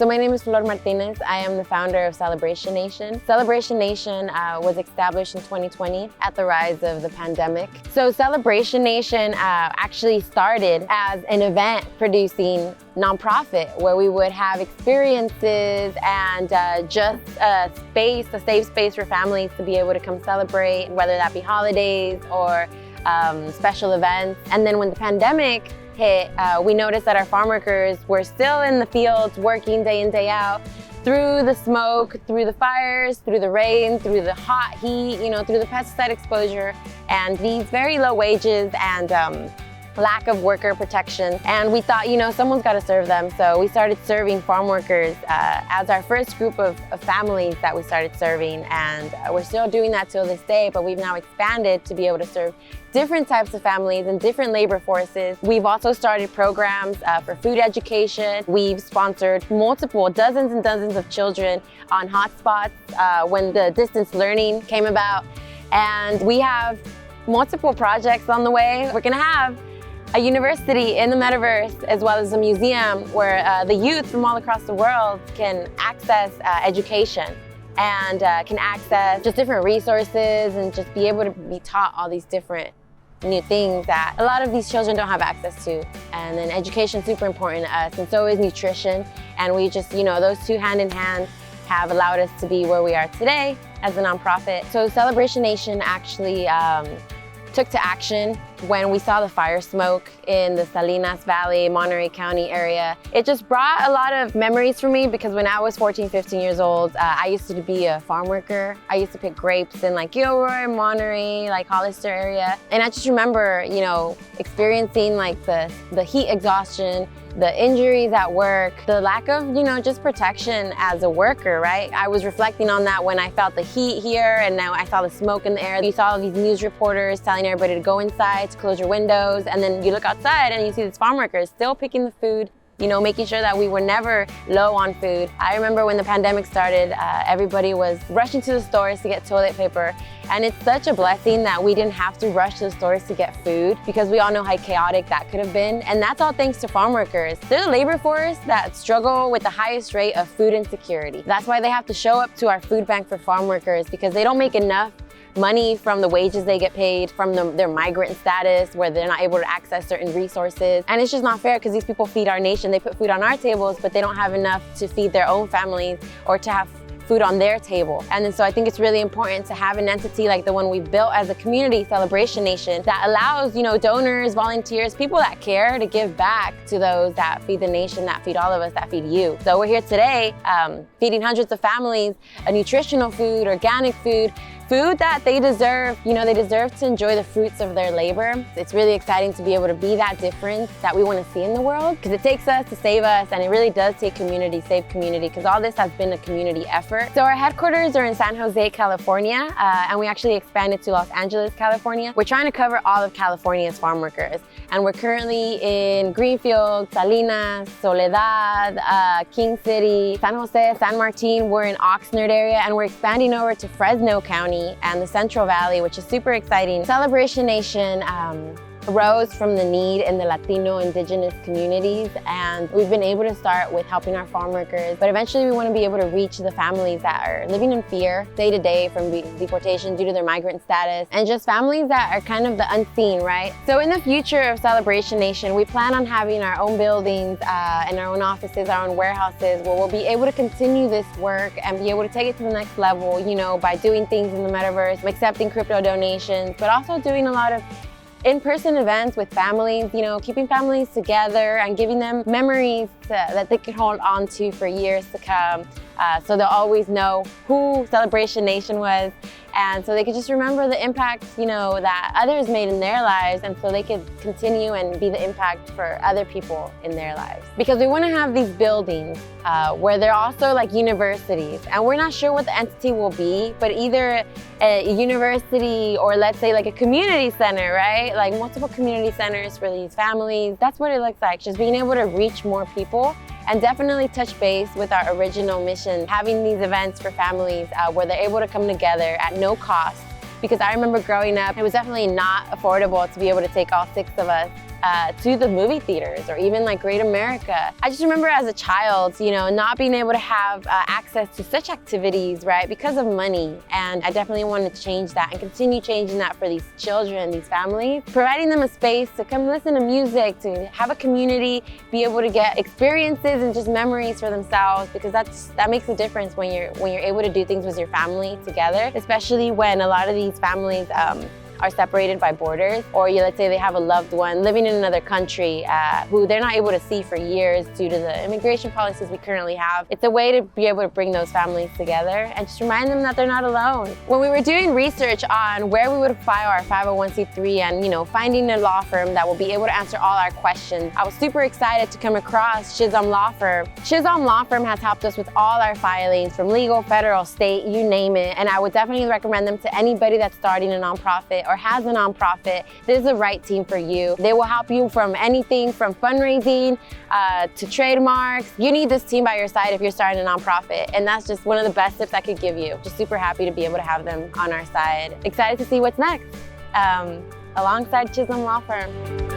So my name is Flor Martinez. I am the founder of Celebration Nation. Celebration Nation was established in 2020 at the rise of the pandemic. So Celebration Nation actually started as an event producing nonprofit where we would have experiences and just a safe space for families to be able to come celebrate, whether that be holidays or special events. And then when the pandemic hit, we noticed that our farm workers were still in the fields working day in, day out, through the smoke, through the fires, through the rain, through the hot heat, through the pesticide exposure, and these very low wages and lack of worker protection. And we thought, someone's got to serve them. So we started serving farm workers as our first group of families that we started serving. And we're still doing that till this day, but we've now expanded to be able to serve different types of families and different labor forces. We've also started programs for food education. We've sponsored dozens and dozens of children on hotspots when the distance learning came about. And we have multiple projects on the way. We're gonna have a university in the metaverse, as well as a museum where the youth from all across the world can access education and can access just different resources and just be able to be taught all these different new things that a lot of these children don't have access to. And then education is super important to us, and so is nutrition. And we just, those two hand in hand have allowed us to be where we are today as a nonprofit. So Celebration Nation actually took to action when we saw the fire smoke in the Salinas Valley, Monterey County area. It just brought a lot of memories for me because when I was 14, 15 years old, I used to be a farm worker. I used to pick grapes in Gilroy, Monterey, Hollister area. And I just remember, experiencing the heat exhaustion, the injuries at work, the lack of, just protection as a worker, right? I was reflecting on that when I felt the heat here and now I saw the smoke in the air. You saw all these news reporters telling everybody to go inside, to close your windows, and then you look outside and you see these farm workers still picking the food, making sure that we were never low on food. I remember when the pandemic started, everybody was rushing to the stores to get toilet paper. And it's such a blessing that we didn't have to rush to the stores to get food because we all know how chaotic that could have been. And that's all thanks to farm workers. They're the labor force that struggle with the highest rate of food insecurity. That's why they have to show up to our food bank for farm workers because they don't make enough money from the wages they get paid, from their migrant status where they're not able to access certain resources. And it's just not fair because these people feed our nation. They put food on our tables, but they don't have enough to feed their own families or to have food on their table. And then so I think it's really important to have an entity like the one we built as a community, Celebration Nation, that allows, donors, volunteers, people that care to give back to those that feed the nation, that feed all of us, that feed you. So we're here today feeding hundreds of families a nutritional food, organic food that they deserve. They deserve to enjoy the fruits of their labor. It's really exciting to be able to be that difference that we want to see in the world because it takes us to save us, and it really does take community, save community, because all this has been a community effort. So our headquarters are in San Jose, California, and we actually expanded to Los Angeles, California. We're trying to cover all of California's farm workers, and we're currently in Greenfield, Salinas, Soledad, King City, San Jose, San Martin. We're in Oxnard area, and we're expanding over to Fresno County and the Central Valley, which is super exciting. Celebration Nation arose from the need in the Latino indigenous communities, and we've been able to start with helping our farm workers, but eventually we want to be able to reach the families that are living in fear day to day from deportation due to their migrant status, and just families that are kind of the unseen, right? So in the future of Celebration Nation, we plan on having our own buildings and our own offices, our own warehouses, where we'll be able to continue this work and be able to take it to the next level, by doing things in the metaverse, accepting crypto donations, but also doing a lot of in-person events with families, keeping families together and giving them memories that they can hold on to for years to come. So they'll always know who Celebration Nation was, and so they could just remember the impact, that others made in their lives, and so they could continue and be the impact for other people in their lives. Because we want to have these buildings where they're also like universities, and we're not sure what the entity will be, but either a university or let's say like a community center, right? Like multiple community centers for these families. That's what it looks like, just being able to reach more people and definitely touch base with our original mission, having these events for families where they're able to come together at no cost. Because I remember growing up, it was definitely not affordable to be able to take all 6 of us to the movie theaters or even like Great America. I just remember as a child, not being able to have access to such activities, right, because of money. And I definitely wanted to change that and continue changing that for these children, these families, providing them a space to come listen to music, to have a community, be able to get experiences and just memories for themselves, because that makes a difference when you're able to do things with your family together, especially when a lot of these families are separated by borders, or let's say they have a loved one living in another country who they're not able to see for years due to the immigration policies we currently have. It's a way to be able to bring those families together and just remind them that they're not alone. When we were doing research on where we would file our 501c3 and finding a law firm that will be able to answer all our questions, I was super excited to come across Chisholm Law Firm. Chisholm Law Firm has helped us with all our filings, from legal, federal, state, you name it, and I would definitely recommend them to anybody that's starting a nonprofit or has a nonprofit. This is the right team for you. They will help you from anything from fundraising to trademarks. You need this team by your side if you're starting a nonprofit, and that's just one of the best tips I could give you. Just super happy to be able to have them on our side. Excited to see what's next alongside Chisholm Law Firm.